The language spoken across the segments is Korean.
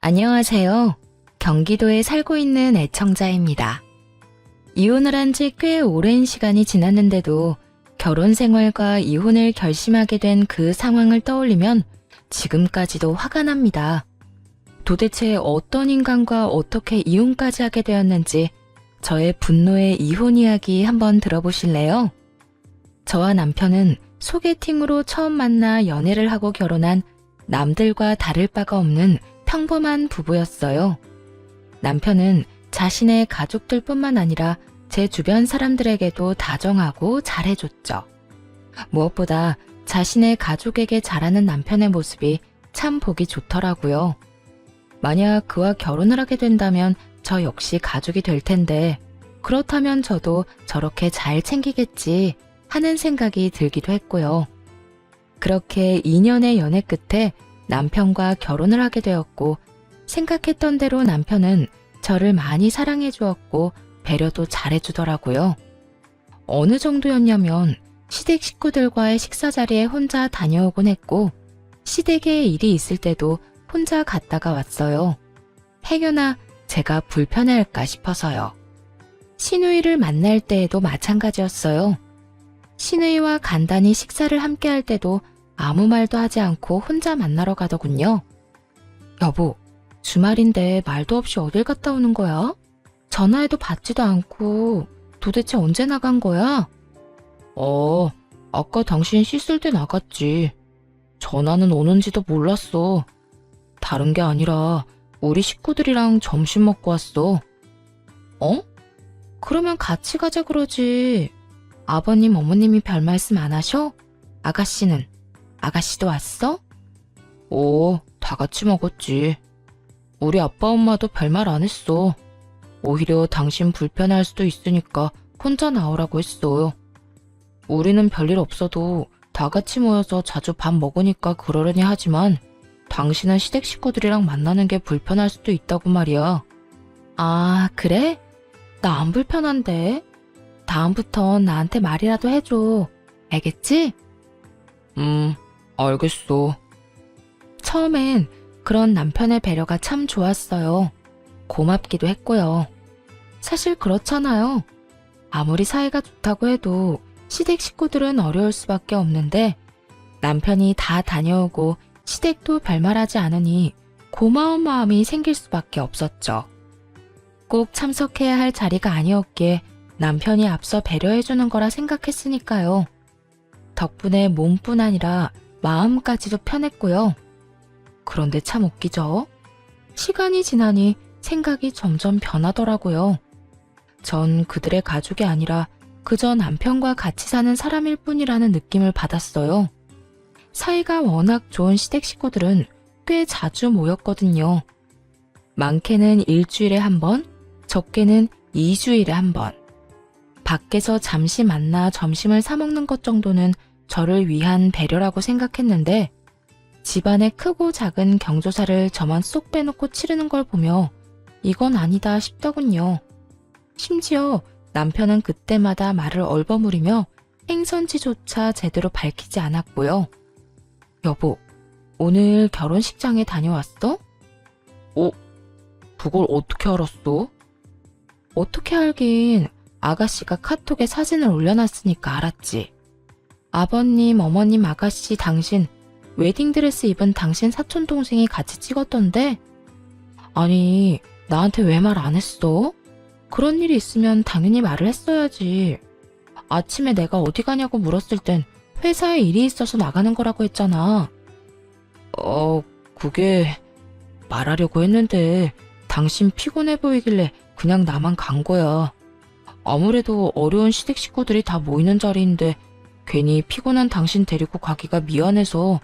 안녕하세요. 경기도에 살고 있는 애청자입니다. 이혼을 한 지 꽤 오랜 시간이 지났는데도 결혼 생활과 이혼을 결심하게 된 그 상황을 떠올리면 지금까지도 화가 납니다. 도대체 어떤 인간과 어떻게 이혼까지 하게 되었는지 저의 분노의 이혼 이야기 한번 들어보실래요? 저와 남편은 소개팅으로 처음 만나 연애를 하고 결혼한 남들과 다를 바가 없는 평범한 부부였어요. 남편은 자신의 가족들뿐만 아니라 제 주변 사람들에게도 다정하고 잘해줬죠. 무엇보다 자신의 가족에게 잘하는 남편의 모습이 참 보기 좋더라고요. 만약 그와 결혼을 하게 된다면 저 역시 가족이 될 텐데 그렇다면 저도 저렇게 잘 챙기겠지 하는 생각이 들기도 했고요. 그렇게 2년의 연애 끝에 남편과 결혼을 하게 되었고 생각했던 대로 남편은 저를 많이 사랑해 주었고 배려도 잘해 주더라고요. 어느 정도였냐면 시댁 식구들과의 식사 자리에 혼자 다녀오곤 했고 시댁에 일이 있을 때도 혼자 갔다가 왔어요. 행여나 제가 불편해할까 싶어서요. 시누이를 만날 때에도 마찬가지였어요. 시누이와 간단히 식사를 함께 할 때도 아무 말도 하지 않고 혼자 만나러 가더군요. 여보, 주말인데 말도 없이 어딜 갔다 오는 거야? 전화해도 받지도 않고 도대체 언제 나간 거야? 아까 당신 씻을 때 나갔지. 전화는 오는지도 몰랐어. 다른 게 아니라 우리 식구들이랑 점심 먹고 왔어. 그러면 같이 가자 그러지. 아버님, 어머님이 별 말씀 안 하셔? 아가씨는? 아가씨도 왔어? 다 같이 먹었지. 우리 아빠 엄마도 별말 안 했어. 오히려 당신 불편할 수도 있으니까 혼자 나오라고 했어요. 우리는 별일 없어도 다 같이 모여서 자주 밥 먹으니까 그러려니 하지만 당신은 시댁 식구들이랑 만나는 게 불편할 수도 있다고 말이야. 아, 그래? 나 안 불편한데. 다음부턴 나한테 말이라도 해줘. 알겠지? 알겠어. 처음엔 그런 남편의 배려가 참 좋았어요. 고맙기도 했고요. 사실 그렇잖아요. 아무리 사이가 좋다고 해도 시댁 식구들은 어려울 수밖에 없는데 남편이 다 다녀오고 시댁도 별말하지 않으니 고마운 마음이 생길 수밖에 없었죠. 꼭 참석해야 할 자리가 아니었기에 남편이 앞서 배려해주는 거라 생각했으니까요. 덕분에 몸뿐 아니라 마음까지도 편했고요. 그런데 참 웃기죠? 시간이 지나니 생각이 점점 변하더라고요. 전 그들의 가족이 아니라 그저 남편과 같이 사는 사람일 뿐이라는 느낌을 받았어요. 사이가 워낙 좋은 시댁 식구들은 꽤 자주 모였거든요. 많게는 일주일에 한 번, 적게는 2주일에 한 번. 밖에서 잠시 만나 점심을 사 먹는 것 정도는 저를 위한 배려라고 생각했는데 집안의 크고 작은 경조사를 저만 쏙 빼놓고 치르는 걸 보며 이건 아니다 싶더군요. 심지어 남편은 그때마다 말을 얼버무리며 행선지조차 제대로 밝히지 않았고요. 여보, 오늘 결혼식장에 다녀왔어? 그걸 어떻게 알았어? 어떻게 알긴 아가씨가 카톡에 사진을 올려놨으니까 알았지. 아버님, 어머님, 아가씨, 당신 웨딩드레스 입은 당신 사촌동생이 같이 찍었던데? 아니, 나한테 왜 말 안 했어? 그런 일이 있으면 당연히 말을 했어야지. 아침에 내가 어디 가냐고 물었을 땐 회사에 일이 있어서 나가는 거라고 했잖아. 그게 말하려고 했는데 당신 피곤해 보이길래 그냥 나만 간 거야. 아무래도 어려운 시댁 식구들이 다 모이는 자리인데 괜히 피곤한 당신 데리고 가기가 미안해서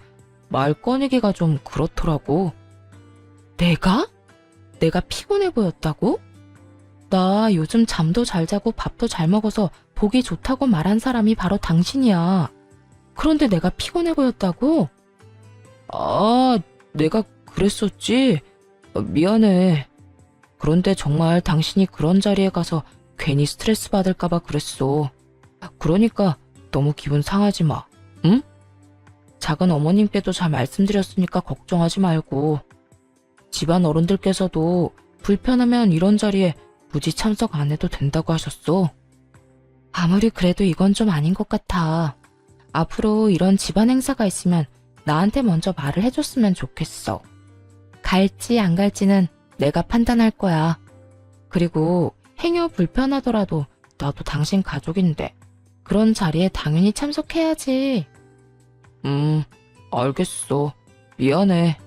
말 꺼내기가 좀 그렇더라고. 내가? 내가 피곤해 보였다고? 나 요즘 잠도 잘 자고 밥도 잘 먹어서 보기 좋다고 말한 사람이 바로 당신이야. 그런데 내가 피곤해 보였다고? 내가 그랬었지? 미안해. 그런데 정말 당신이 그런 자리에 가서 괜히 스트레스 받을까봐 그랬어. 그러니까 너무 기분 상하지 마. 응? 작은 어머님께도 잘 말씀드렸으니까 걱정하지 말고. 집안 어른들께서도 불편하면 이런 자리에 굳이 참석 안 해도 된다고 하셨어. 아무리 그래도 이건 좀 아닌 것 같아. 앞으로 이런 집안 행사가 있으면 나한테 먼저 말을 해줬으면 좋겠어. 갈지 안 갈지는 내가 판단할 거야. 그리고 행여 불편하더라도 나도 당신 가족인데 그런 자리에 당연히 참석해야지. 알겠어. 미안해.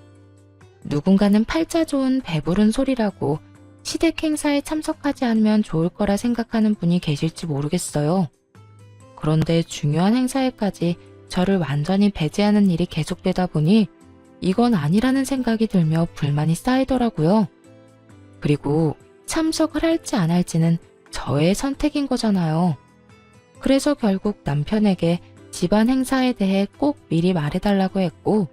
누군가는 팔자 좋은 배부른 소리라고 시댁 행사에 참석하지 않으면 좋을 거라 생각하는 분이 계실지 모르겠어요. 그런데 중요한 행사에까지 저를 완전히 배제하는 일이 계속되다 보니 이건 아니라는 생각이 들며 불만이 쌓이더라고요. 그리고 참석을 할지 안 할지는 저의 선택인 거잖아요. 그래서 결국 남편에게 집안 행사에 대해 꼭 미리 말해달라고 했고,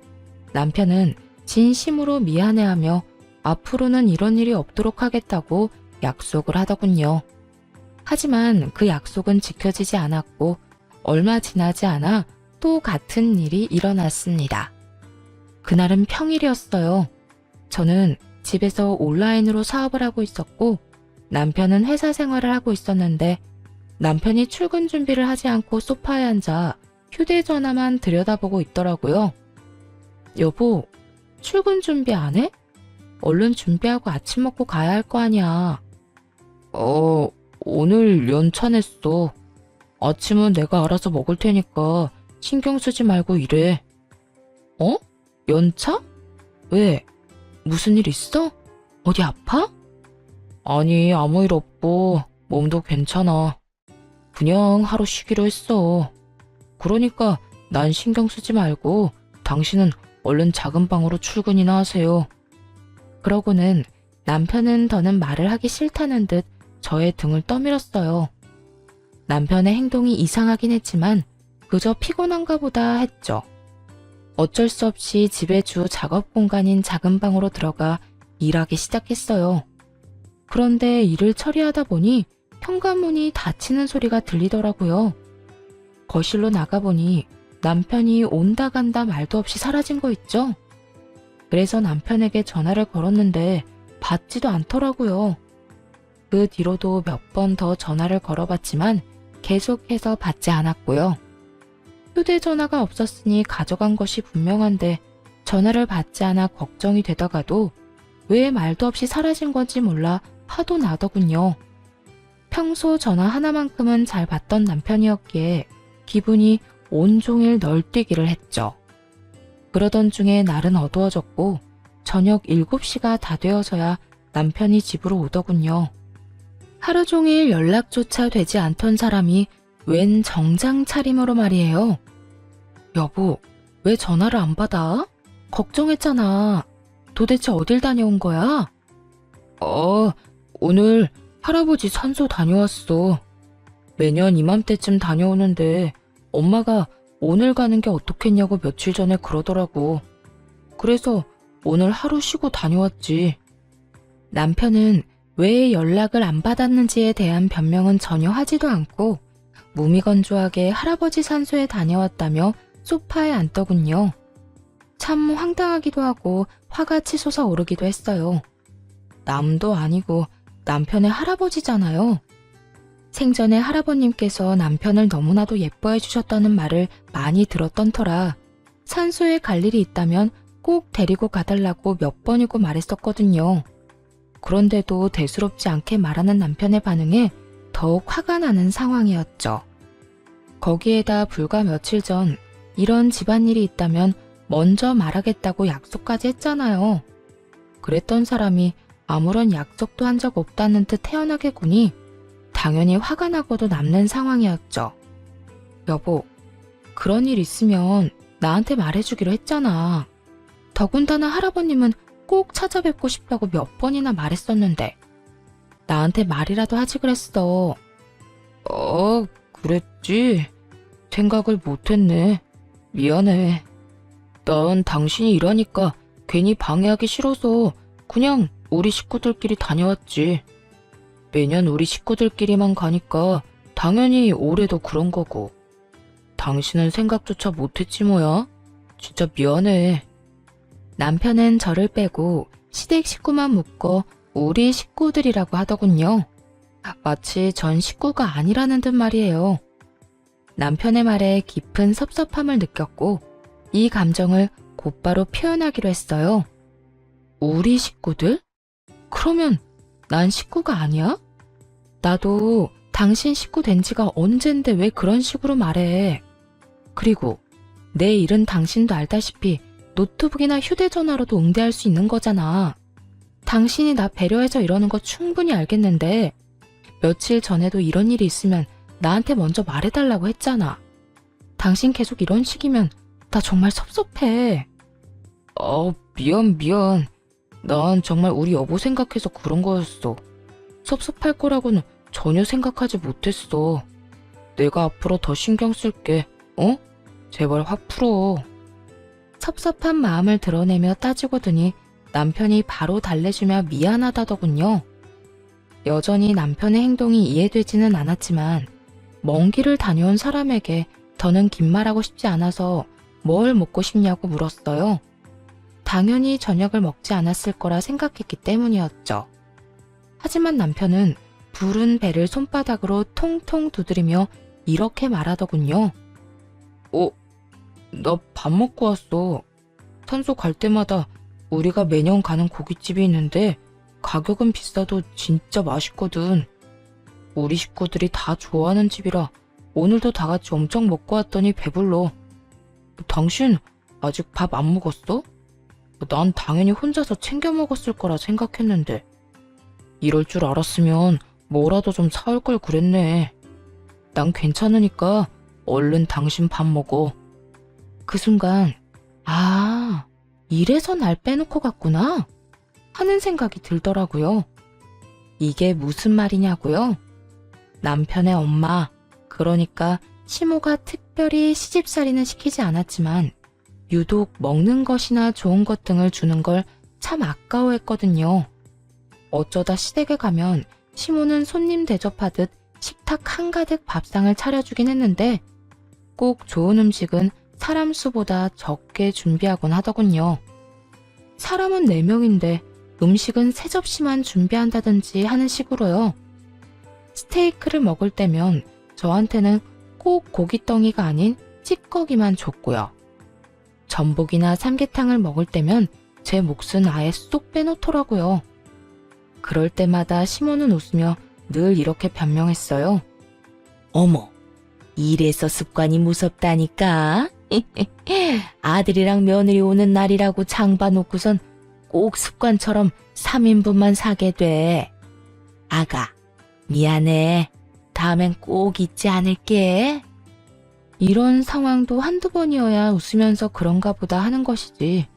남편은 진심으로 미안해하며 앞으로는 이런 일이 없도록 하겠다고 약속을 하더군요. 하지만 그 약속은 지켜지지 않았고 얼마 지나지 않아 또 같은 일이 일어났습니다. 그날은 평일이었어요. 저는 집에서 온라인으로 사업을 하고 있었고 남편은 회사 생활을 하고 있었는데 남편이 출근 준비를 하지 않고 소파에 앉아 휴대전화만 들여다보고 있더라고요. 여보, 출근 준비 안 해? 얼른 준비하고 아침 먹고 가야 할 거 아니야. 오늘 연차 냈어. 아침은 내가 알아서 먹을 테니까 신경 쓰지 말고 일해. 연차? 왜? 무슨 일 있어? 어디 아파? 아니, 아무 일 없고 몸도 괜찮아. 그냥 하루 쉬기로 했어. 그러니까 난 신경 쓰지 말고 당신은 얼른 작은 방으로 출근이나 하세요. 그러고는 남편은 더는 말을 하기 싫다는 듯 저의 등을 떠밀었어요. 남편의 행동이 이상하긴 했지만 그저 피곤한가 보다 했죠. 어쩔 수 없이 집의 주 작업 공간인 작은 방으로 들어가 일하기 시작했어요. 그런데 일을 처리하다 보니 현관문이 닫히는 소리가 들리더라고요. 거실로 나가보니 남편이 온다 간다 말도 없이 사라진 거 있죠? 그래서 남편에게 전화를 걸었는데 받지도 않더라고요. 그 뒤로도 몇 번 더 전화를 걸어봤지만 계속해서 받지 않았고요. 휴대전화가 없었으니 가져간 것이 분명한데 전화를 받지 않아 걱정이 되다가도 왜 말도 없이 사라진 건지 몰라 화도 나더군요. 평소 전화 하나만큼은 잘 받던 남편이었기에 기분이 온종일 널뛰기를 했죠. 그러던 중에 날은 어두워졌고 저녁 7시가 다 되어서야 남편이 집으로 오더군요. 하루 종일 연락조차 되지 않던 사람이 웬 정장 차림으로 말이에요. 여보, 왜 전화를 안 받아? 걱정했잖아. 도대체 어딜 다녀온 거야? 오늘 할아버지 산소 다녀왔어. 매년 이맘때쯤 다녀오는데 엄마가 오늘 가는 게 어떻겠냐고 며칠 전에 그러더라고. 그래서 오늘 하루 쉬고 다녀왔지. 남편은 왜 연락을 안 받았는지에 대한 변명은 전혀 하지도 않고 무미건조하게 할아버지 산소에 다녀왔다며 소파에 앉더군요. 참 황당하기도 하고 화가 치솟아 오르기도 했어요. 남도 아니고 남편의 할아버지잖아요. 생전에 할아버님께서 남편을 너무나도 예뻐해 주셨다는 말을 많이 들었던 터라 산소에 갈 일이 있다면 꼭 데리고 가달라고 몇 번이고 말했었거든요. 그런데도 대수롭지 않게 말하는 남편의 반응에 더욱 화가 나는 상황이었죠. 거기에다 불과 며칠 전 이런 집안일이 있다면 먼저 말하겠다고 약속까지 했잖아요. 그랬던 사람이 아무런 약속도 한 적 없다는 듯 태연하게 구니 당연히 화가 나고도 남는 상황이었죠. 여보, 그런 일 있으면 나한테 말해주기로 했잖아. 더군다나 할아버님은 꼭 찾아뵙고 싶다고 몇 번이나 말했었는데 나한테 말이라도 하지 그랬어. 그랬지. 생각을 못했네. 미안해. 난 당신이 일하니까 괜히 방해하기 싫어서 그냥 우리 식구들끼리 다녀왔지. 매년 우리 식구들끼리만 가니까 당연히 올해도 그런 거고. 당신은 생각조차 못했지 뭐야. 진짜 미안해. 남편은 저를 빼고 시댁 식구만 묶어 우리 식구들이라고 하더군요. 마치 전 식구가 아니라는 듯 말이에요. 남편의 말에 깊은 섭섭함을 느꼈고 이 감정을 곧바로 표현하기로 했어요. 우리 식구들? 그러면 난 식구가 아니야? 나도 당신 식구 된 지가 언젠데 왜 그런 식으로 말해. 그리고 내 일은 당신도 알다시피 노트북이나 휴대전화로도 응대할 수 있는 거잖아. 당신이 나 배려해서 이러는 거 충분히 알겠는데 며칠 전에도 이런 일이 있으면 나한테 먼저 말해달라고 했잖아. 당신 계속 이런 식이면 나 정말 섭섭해. 미안. 난 정말 우리 여보 생각해서 그런 거였어. 섭섭할 거라고는 전혀 생각하지 못했어. 내가 앞으로 더 신경 쓸게. 제발 확 풀어. 섭섭한 마음을 드러내며 따지고 드니 남편이 바로 달래주며 미안하다더군요. 여전히 남편의 행동이 이해되지는 않았지만 먼 길을 다녀온 사람에게 더는 긴 말하고 싶지 않아서 뭘 먹고 싶냐고 물었어요. 당연히 저녁을 먹지 않았을 거라 생각했기 때문이었죠. 하지만 남편은 부른 배를 손바닥으로 통통 두드리며 이렇게 말하더군요. 나 밥 먹고 왔어. 산소 갈 때마다 우리가 매년 가는 고깃집이 있는데 가격은 비싸도 진짜 맛있거든. 우리 식구들이 다 좋아하는 집이라 오늘도 다 같이 엄청 먹고 왔더니 배불러. 당신 아직 밥 안 먹었어? 난 당연히 혼자서 챙겨 먹었을 거라 생각했는데. 이럴 줄 알았으면 뭐라도 좀 사올 걸 그랬네. 난 괜찮으니까 얼른 당신 밥 먹어. 그 순간 이래서 날 빼놓고 갔구나 하는 생각이 들더라고요. 이게 무슨 말이냐고요? 남편의 엄마, 그러니까 시모가 특별히 시집살이는 시키지 않았지만 유독 먹는 것이나 좋은 것 등을 주는 걸 참 아까워했거든요. 어쩌다 시댁에 가면 시모는 손님 대접하듯 식탁 한가득 밥상을 차려주긴 했는데 꼭 좋은 음식은 사람 수보다 적게 준비하곤 하더군요. 사람은 4명인데 음식은 3접시만 준비한다든지 하는 식으로요. 스테이크를 먹을 때면 저한테는 꼭 고깃덩이가 아닌 찌꺼기만 줬고요. 전복이나 삼계탕을 먹을 때면 제 몫은 아예 쏙 빼놓더라고요. 그럴 때마다 시모는 웃으며 늘 이렇게 변명했어요. 어머, 이래서 습관이 무섭다니까. 아들이랑 며느리 오는 날이라고 장 봐놓고선 꼭 습관처럼 3인분만 사게 돼. 아가, 미안해. 다음엔 꼭 잊지 않을게. 이런 상황도 한두 번이어야 웃으면서 그런가 보다 하는 것이지.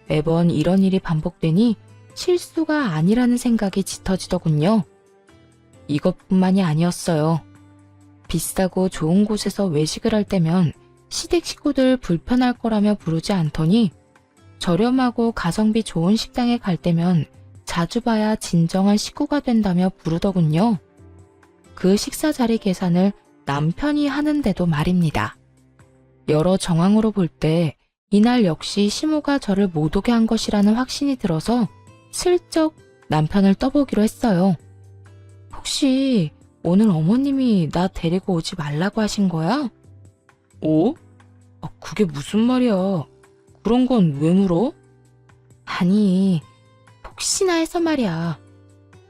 매번 이런 일이 반복되니 실수가 아니라는 생각이 짙어지더군요. 이것뿐만이 아니었어요. 비싸고 좋은 곳에서 외식을 할 때면 시댁 식구들 불편할 거라며 부르지 않더니 저렴하고 가성비 좋은 식당에 갈 때면 자주 봐야 진정한 식구가 된다며 부르더군요. 그 식사 자리 계산을 남편이 하는데도 말입니다. 여러 정황으로 볼 때 이날 역시 시모가 저를 못 오게 한 것이라는 확신이 들어서 슬쩍 남편을 떠보기로 했어요. 혹시 오늘 어머님이 나 데리고 오지 말라고 하신 거야? 그게 무슨 말이야. 그런 건 왜 물어? 아니, 혹시나 해서 말이야.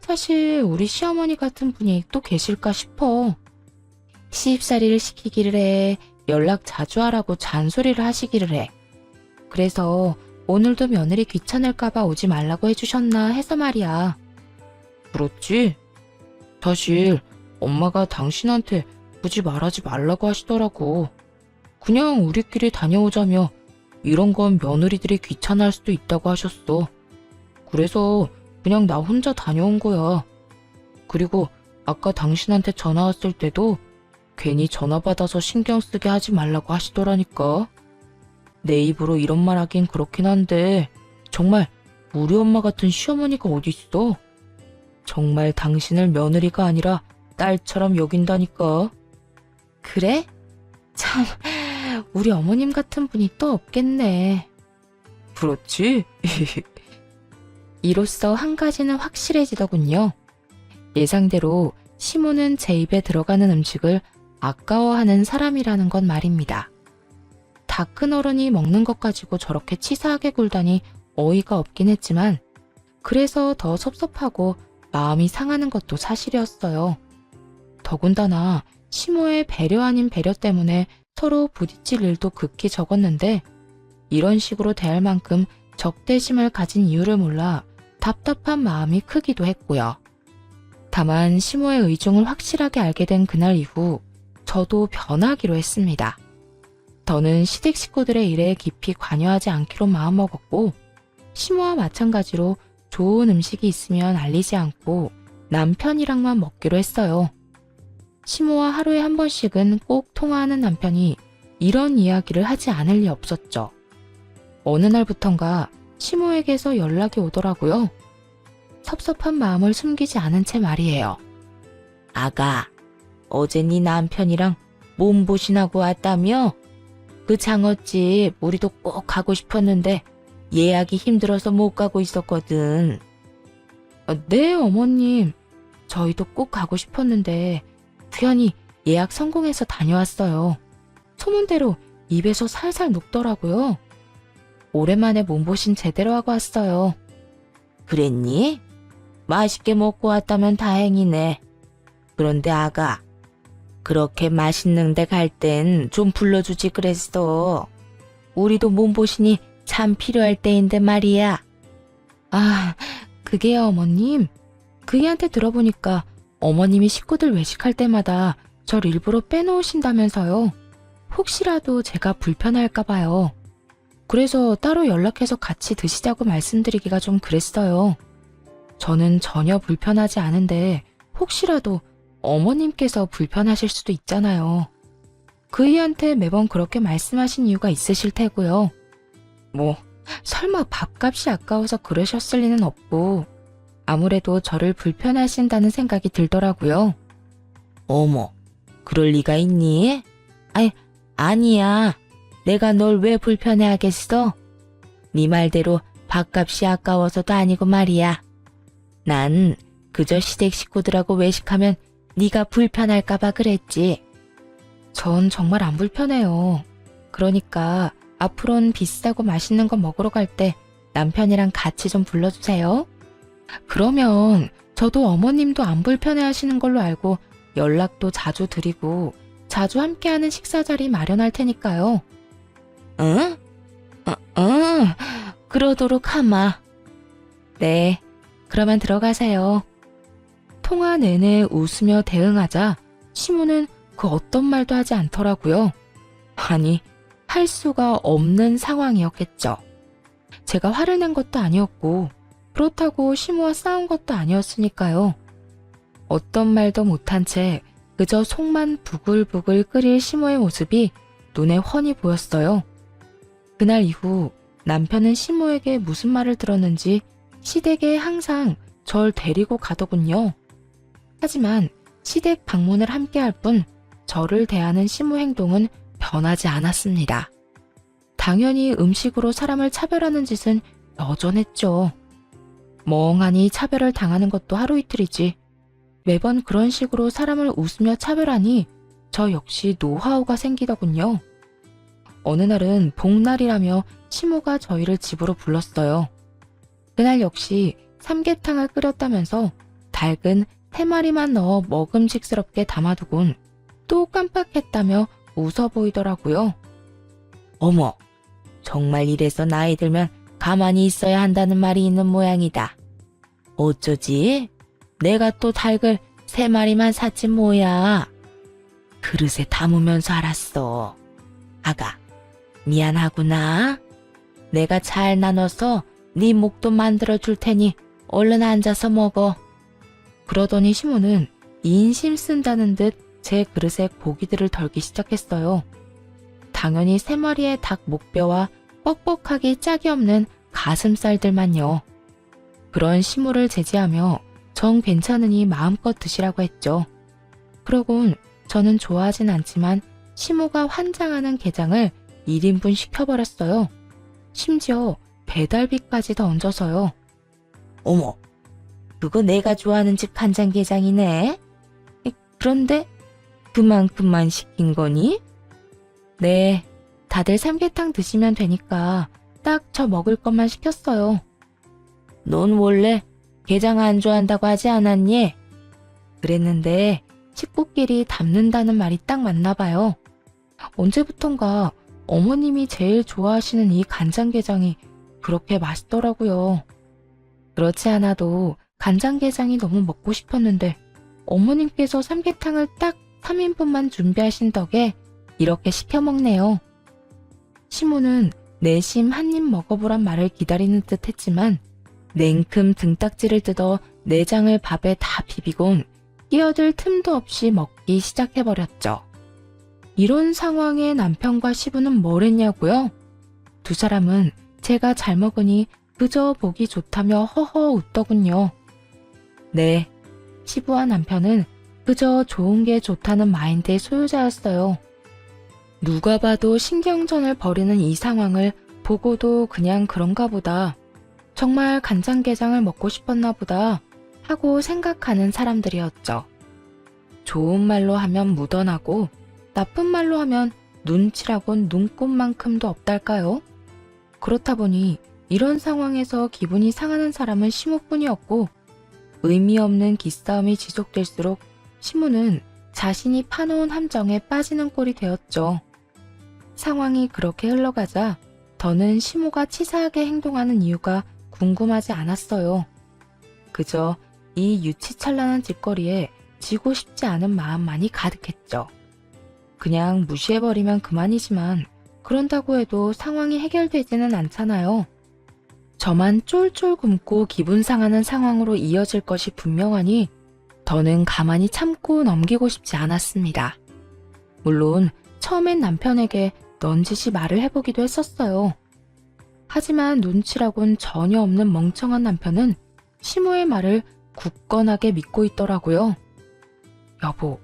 사실 우리 시어머니 같은 분이 또 계실까 싶어. 시집살이를 시키기를 해. 연락 자주 하라고 잔소리를 하시기를 해. 그래서 오늘도 며느리 귀찮을까봐 오지 말라고 해주셨나 해서 말이야. 그렇지? 사실 엄마가 당신한테 굳이 말하지 말라고 하시더라고. 그냥 우리끼리 다녀오자며 이런 건 며느리들이 귀찮아할 수도 있다고 하셨어. 그래서 그냥 나 혼자 다녀온 거야. 그리고 아까 당신한테 전화 왔을 때도 괜히 전화 받아서 신경 쓰게 하지 말라고 하시더라니까. 내 입으로 이런 말 하긴 그렇긴 한데 정말 우리 엄마 같은 시어머니가 어딨어. 정말 당신을 며느리가 아니라 딸처럼 여긴다니까. 그래? 참, 우리 어머님 같은 분이 또 없겠네. 그렇지? 이로써 한 가지는 확실해지더군요. 예상대로 시모는 제 입에 들어가는 음식을 아까워하는 사람이라는 건 말입니다. 다 큰 어른이 먹는 것 가지고 저렇게 치사하게 굴다니 어이가 없긴 했지만 그래서 더 섭섭하고 마음이 상하는 것도 사실이었어요. 더군다나 시모의 배려 아닌 배려 때문에 서로 부딪힐 일도 극히 적었는데 이런 식으로 대할 만큼 적대심을 가진 이유를 몰라 답답한 마음이 크기도 했고요. 다만 시모의 의중을 확실하게 알게 된 그날 이후 저도 변하기로 했습니다. 더는 시댁 식구들의 일에 깊이 관여하지 않기로 마음먹었고 시모와 마찬가지로 좋은 음식이 있으면 알리지 않고 남편이랑만 먹기로 했어요. 시모와 하루에 한 번씩은 꼭 통화하는 남편이 이런 이야기를 하지 않을 리 없었죠. 어느 날부턴가 시모에게서 연락이 오더라고요. 섭섭한 마음을 숨기지 않은 채 말이에요. 아가, 어제 네 남편이랑 몸보신하고 왔다며? 그 장어집 우리도 꼭 가고 싶었는데 예약이 힘들어서 못 가고 있었거든. 네, 어머님. 저희도 꼭 가고 싶었는데 우연히 예약 성공해서 다녀왔어요. 소문대로 입에서 살살 녹더라고요. 오랜만에 몸보신 제대로 하고 왔어요. 그랬니? 맛있게 먹고 왔다면 다행이네. 그런데 아가, 그렇게 맛있는 데 갈 땐 좀 불러주지 그랬어. 우리도 몸보신이 참 필요할 때인데 말이야. 아, 그게요, 어머님. 그이한테 들어보니까 어머님이 식구들 외식할 때마다 절 일부러 빼놓으신다면서요. 혹시라도 제가 불편할까 봐요. 그래서 따로 연락해서 같이 드시자고 말씀드리기가 좀 그랬어요. 저는 전혀 불편하지 않은데 혹시라도 어머님께서 불편하실 수도 있잖아요. 그이한테 매번 그렇게 말씀하신 이유가 있으실 테고요. 설마 밥값이 아까워서 그러셨을 리는 없고 아무래도 저를 불편하신다는 생각이 들더라고요. 어머, 그럴 리가 있니? 아니야. 내가 널 왜 불편해하겠어? 네 말대로 밥값이 아까워서도 아니고 말이야. 난 그저 시댁 식구들하고 외식하면 네가 불편할까봐 그랬지. 전 정말 안 불편해요. 그러니까 앞으로는 비싸고 맛있는 거 먹으러 갈 때 남편이랑 같이 좀 불러주세요. 그러면 저도 어머님도 안 불편해하시는 걸로 알고 연락도 자주 드리고 자주 함께하는 식사 자리 마련할 테니까요. 응? 그러도록 하마. 네, 그러면 들어가세요. 통화 내내 웃으며 대응하자 시모는 그 어떤 말도 하지 않더라고요. 아니, 할 수가 없는 상황이었겠죠. 제가 화를 낸 것도 아니었고 그렇다고 시모와 싸운 것도 아니었으니까요. 어떤 말도 못한 채 그저 속만 부글부글 끓일 시모의 모습이 눈에 훤히 보였어요. 그날 이후 남편은 시모에게 무슨 말을 들었는지 시댁에 항상 절 데리고 가더군요. 하지만 시댁 방문을 함께 할 뿐 저를 대하는 시모 행동은 변하지 않았습니다. 당연히 음식으로 사람을 차별하는 짓은 여전했죠. 멍하니 차별을 당하는 것도 하루 이틀이지 매번 그런 식으로 사람을 웃으며 차별하니 저 역시 노하우가 생기더군요. 어느 날은 복날이라며 시모가 저희를 집으로 불렀어요. 그날 역시 삼계탕을 끓였다면서 닭은 3마리만 넣어 먹음직스럽게 담아두곤 또 깜빡했다며 웃어 보이더라고요. 어머, 정말 이래서 나이 들면 가만히 있어야 한다는 말이 있는 모양이다. 어쩌지? 내가 또 닭을 3마리만 샀지 뭐야. 그릇에 담으면서 알았어. 아가, 미안하구나. 내가 잘 나눠서 네 목도 만들어 줄 테니 얼른 앉아서 먹어. 그러더니 시모는 인심 쓴다는 듯 제 그릇에 고기들을 덜기 시작했어요. 당연히 3마리의 닭 목뼈와 뻑뻑하기 짝이 없는 가슴살들만요. 그런 시모를 제지하며 정 괜찮으니 마음껏 드시라고 했죠. 그러곤 저는 좋아하진 않지만 시모가 환장하는 게장을 1인분 시켜버렸어요. 심지어 배달비까지 더 얹어서요. 어머, 그거 내가 좋아하는 집 간장게장이네. 그런데 그만큼만 시킨 거니? 네, 다들 삼계탕 드시면 되니까 딱 저 먹을 것만 시켰어요. 넌 원래 게장 안 좋아한다고 하지 않았니? 그랬는데 식구끼리 담는다는 말이 딱 맞나 봐요. 언제부턴가 어머님이 제일 좋아하시는 이 간장게장이 그렇게 맛있더라고요. 그렇지 않아도 간장게장이 너무 먹고 싶었는데 어머님께서 삼계탕을 딱 3인분만 준비하신 덕에 이렇게 시켜 먹네요. 시모는 내심 한 입 먹어보란 말을 기다리는 듯 했지만 냉큼 등딱지를 뜯어 내장을 밥에 다 비비곤 끼어들 틈도 없이 먹기 시작해버렸죠. 이런 상황에 남편과 시부는 뭘 했냐고요? 두 사람은 제가 잘 먹으니 그저 보기 좋다며 허허 웃더군요. 네, 시부와 남편은 그저 좋은 게 좋다는 마인드의 소유자였어요. 누가 봐도 신경전을 벌이는 이 상황을 보고도 그냥 그런가 보다. 정말 간장게장을 먹고 싶었나 보다 하고 생각하는 사람들이었죠. 좋은 말로 하면 묻어나고 나쁜 말로 하면 눈치라곤 눈꼽만큼도 없달까요? 그렇다 보니 이런 상황에서 기분이 상하는 사람은 시모뿐이었고 의미 없는 기싸움이 지속될수록 시모는 자신이 파놓은 함정에 빠지는 꼴이 되었죠. 상황이 그렇게 흘러가자 더는 시모가 치사하게 행동하는 이유가 궁금하지 않았어요. 그저 이 유치찬란한 짓거리에 지고 싶지 않은 마음만이 가득했죠. 그냥 무시해버리면 그만이지만 그런다고 해도 상황이 해결되지는 않잖아요. 저만 쫄쫄 굶고 기분 상하는 상황으로 이어질 것이 분명하니 더는 가만히 참고 넘기고 싶지 않았습니다. 물론 처음엔 남편에게 넌지시 말을 해보기도 했었어요. 하지만 눈치라곤 전혀 없는 멍청한 남편은 시모의 말을 굳건하게 믿고 있더라고요. 여보,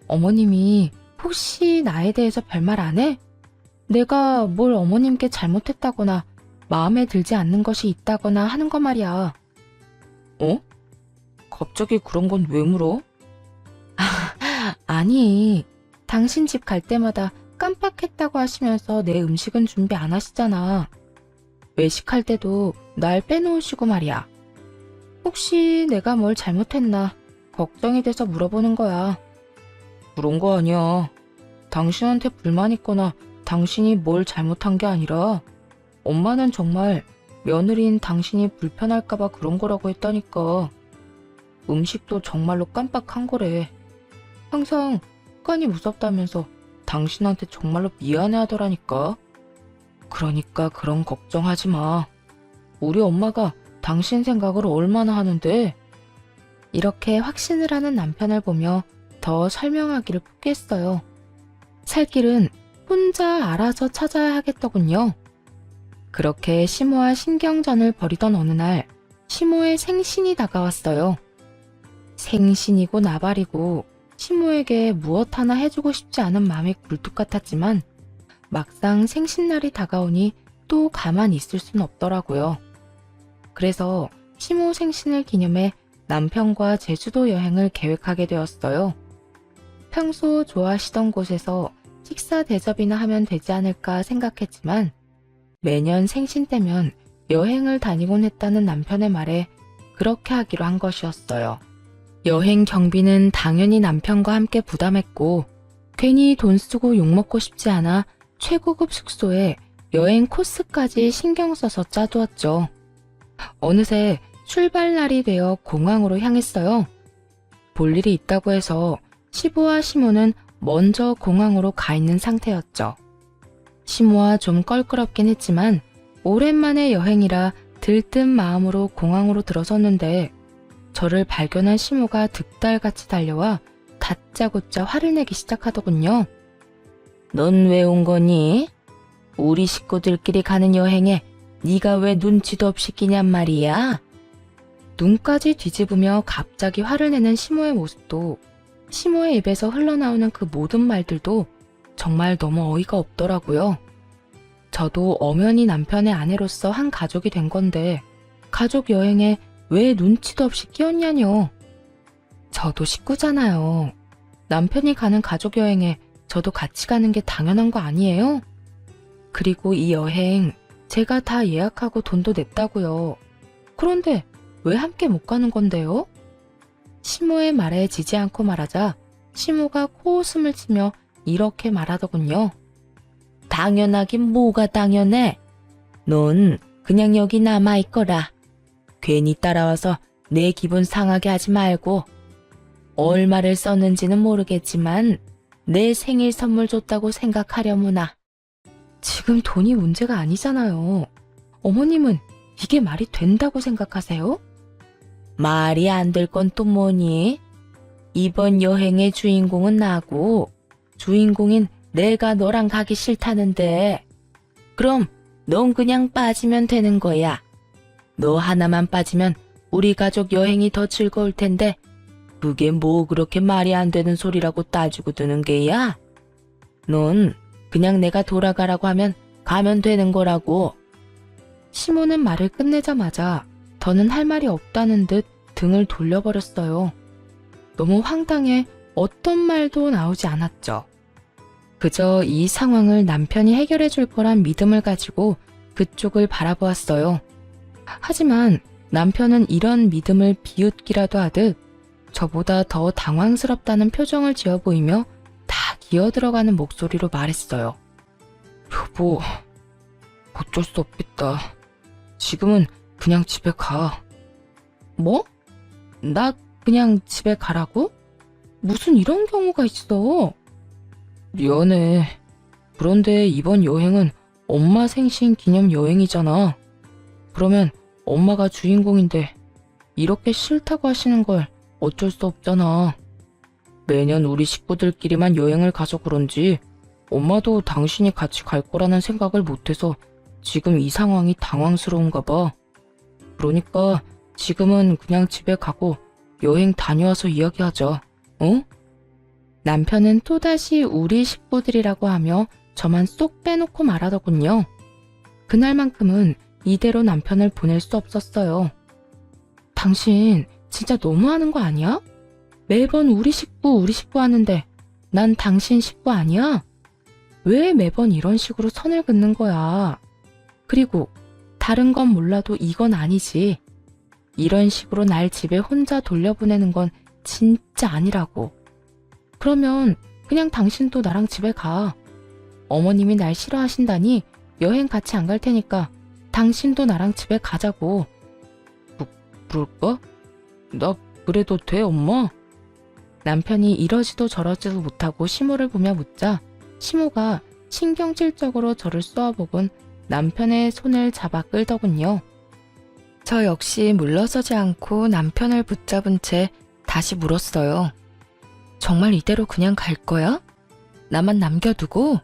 어머님이 혹시 나에 대해서 별말 안 해? 내가 뭘 어머님께 잘못했다거나 마음에 들지 않는 것이 있다거나 하는 거 말이야. 어? 갑자기 그런 건 왜 물어? 아니, 당신 집 갈 때마다 깜빡했다고 하시면서 내 음식은 준비 안 하시잖아. 외식할 때도 날 빼놓으시고 말이야. 혹시 내가 뭘 잘못했나 걱정이 돼서 물어보는 거야. 그런 거 아니야. 당신한테 불만 있거나 당신이 뭘 잘못한 게 아니라 엄마는 정말 며느리인 당신이 불편할까봐 그런 거라고 했다니까. 음식도 정말로 깜빡한 거래. 항상 습관이 무섭다면서 당신한테 정말로 미안해 하더라니까. 그러니까 그런 걱정하지 마. 우리 엄마가 당신 생각을 얼마나 하는데. 이렇게 확신을 하는 남편을 보며 더 설명하기를 포기했어요. 살 길은 혼자 알아서 찾아야 하겠더군요. 그렇게 시모와 신경전을 벌이던 어느 날 시모의 생신이 다가왔어요. 생신이고 나발이고 시모에게 무엇 하나 해주고 싶지 않은 마음이 굴뚝 같았지만 막상 생신날이 다가오니 또 가만히 있을 순 없더라고요. 그래서 시모 생신을 기념해 남편과 제주도 여행을 계획하게 되었어요. 평소 좋아하시던 곳에서 식사 대접이나 하면 되지 않을까 생각했지만 매년 생신 때면 여행을 다니곤 했다는 남편의 말에 그렇게 하기로 한 것이었어요. 여행 경비는 당연히 남편과 함께 부담했고 괜히 돈 쓰고 욕먹고 싶지 않아 최고급 숙소에 여행 코스까지 신경 써서 짜두었죠. 어느새 출발날이 되어 공항으로 향했어요. 볼 일이 있다고 해서 시부와 시모는 먼저 공항으로 가 있는 상태였죠. 시모와 좀 껄끄럽긴 했지만 오랜만에 여행이라 들뜬 마음으로 공항으로 들어섰는데 저를 발견한 시모가 득달같이 달려와 다짜고짜 화를 내기 시작하더군요. 넌 왜 온 거니? 우리 식구들끼리 가는 여행에 네가 왜 눈치도 없이 끼냔 말이야? 눈까지 뒤집으며 갑자기 화를 내는 시모의 모습도 시모의 입에서 흘러나오는 그 모든 말들도 정말 너무 어이가 없더라고요. 저도 엄연히 남편의 아내로서 한 가족이 된 건데 가족 여행에 왜 눈치도 없이 끼었냐뇨. 저도 식구잖아요. 남편이 가는 가족 여행에 저도 같이 가는 게 당연한 거 아니에요? 그리고 이 여행 제가 다 예약하고 돈도 냈다고요. 그런데 왜 함께 못 가는 건데요? 시모의 말에 지지 않고 말하자 시모가 코웃음을 치며 이렇게 말하더군요. 당연하긴 뭐가 당연해. 넌 그냥 여기 남아있거라. 괜히 따라와서 내 기분 상하게 하지 말고. 얼마를 썼는지는 모르겠지만 내 생일 선물 줬다고 생각하려무나. 지금 돈이 문제가 아니잖아요. 어머님은 이게 말이 된다고 생각하세요? 말이 안 될 건 또 뭐니? 이번 여행의 주인공은 나고 주인공인 내가 너랑 가기 싫다는데. 그럼 넌 그냥 빠지면 되는 거야. 너 하나만 빠지면 우리 가족 여행이 더 즐거울 텐데 그게 뭐 그렇게 말이 안 되는 소리라고 따지고 드는 게야? 넌 그냥 내가 돌아가라고 하면 가면 되는 거라고. 시모는 말을 끝내자마자 더는 할 말이 없다는 듯 등을 돌려버렸어요. 너무 황당해 어떤 말도 나오지 않았죠. 그저 이 상황을 남편이 해결해 줄 거란 믿음을 가지고 그쪽을 바라보았어요. 하지만 남편은 이런 믿음을 비웃기라도 하듯 저보다 더 당황스럽다는 표정을 지어 보이며 다 기어들어가는 목소리로 말했어요. 여보, 어쩔 수 없겠다. 지금은 그냥 집에 가. 뭐? 나 그냥 집에 가라고? 무슨 이런 경우가 있어? 미안해. 그런데 이번 여행은 엄마 생신 기념 여행이잖아. 그러면 엄마가 주인공인데 이렇게 싫다고 하시는 걸 어쩔 수 없잖아. 매년 우리 식구들끼리만 여행을 가서 그런지 엄마도 당신이 같이 갈 거라는 생각을 못해서 지금 이 상황이 당황스러운가 봐. 그러니까 지금은 그냥 집에 가고 여행 다녀와서 이야기하자. 어? 남편은 또다시 우리 식구들이라고 하며 저만 쏙 빼놓고 말하더군요. 그날만큼은 이대로 남편을 보낼 수 없었어요. 당신 진짜 너무하는 거 아니야? 매번 우리 식구 하는데 난 당신 식구 아니야? 왜 매번 이런 식으로 선을 긋는 거야? 그리고 다른 건 몰라도 이건 아니지. 이런 식으로 날 집에 혼자 돌려보내는 건 진짜 아니라고. 그러면 그냥 당신도 나랑 집에 가. 어머님이 날 싫어하신다니 여행 같이 안 갈 테니까 당신도 나랑 집에 가자고. 그럴까? 나 그래도 돼, 엄마? 남편이 이러지도 저러지도 못하고 시모를 보며 묻자 시모가 신경질적으로 저를 쏘아보곤 남편의 손을 잡아 끌더군요. 저 역시 물러서지 않고 남편을 붙잡은 채 다시 물었어요. 정말 이대로 그냥 갈 거야? 나만 남겨두고?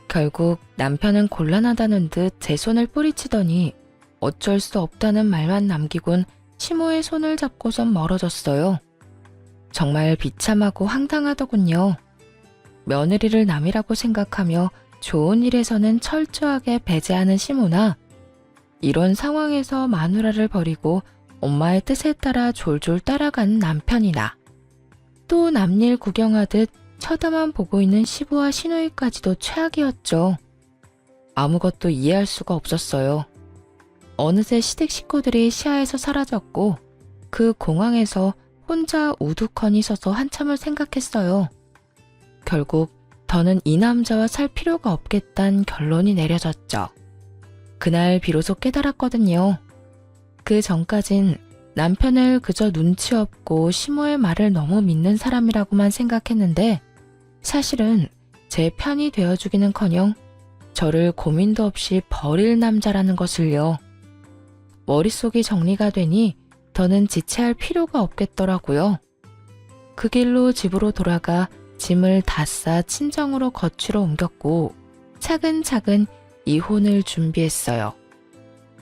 결국 남편은 곤란하다는 듯 제 손을 뿌리치더니 어쩔 수 없다는 말만 남기곤 시모의 손을 잡고선 멀어졌어요. 정말 비참하고 황당하더군요. 며느리를 남이라고 생각하며 좋은 일에서는 철저하게 배제하는 시모나 이런 상황에서 마누라를 버리고 엄마의 뜻에 따라 졸졸 따라가는 남편이나 또 남일 구경하듯 쳐다만 보고 있는 시부와 시누이까지도 최악이었죠. 아무것도 이해할 수가 없었어요. 어느새 시댁 식구들이 시야에서 사라졌고 그 공항에서 혼자 우두커니 서서 한참을 생각했어요. 결국 더는 이 남자와 살 필요가 없겠다는 결론이 내려졌죠. 그날 비로소 깨달았거든요. 그 전까진 남편을 그저 눈치 없고 시모의 말을 너무 믿는 사람이라고만 생각했는데 사실은 제 편이 되어주기는커녕 저를 고민도 없이 버릴 남자라는 것을요. 머릿속이 정리가 되니 더는 지체할 필요가 없겠더라고요. 그 길로 집으로 돌아가 짐을 다 싸 친정으로 거취로 옮겼고 차근차근 이혼을 준비했어요.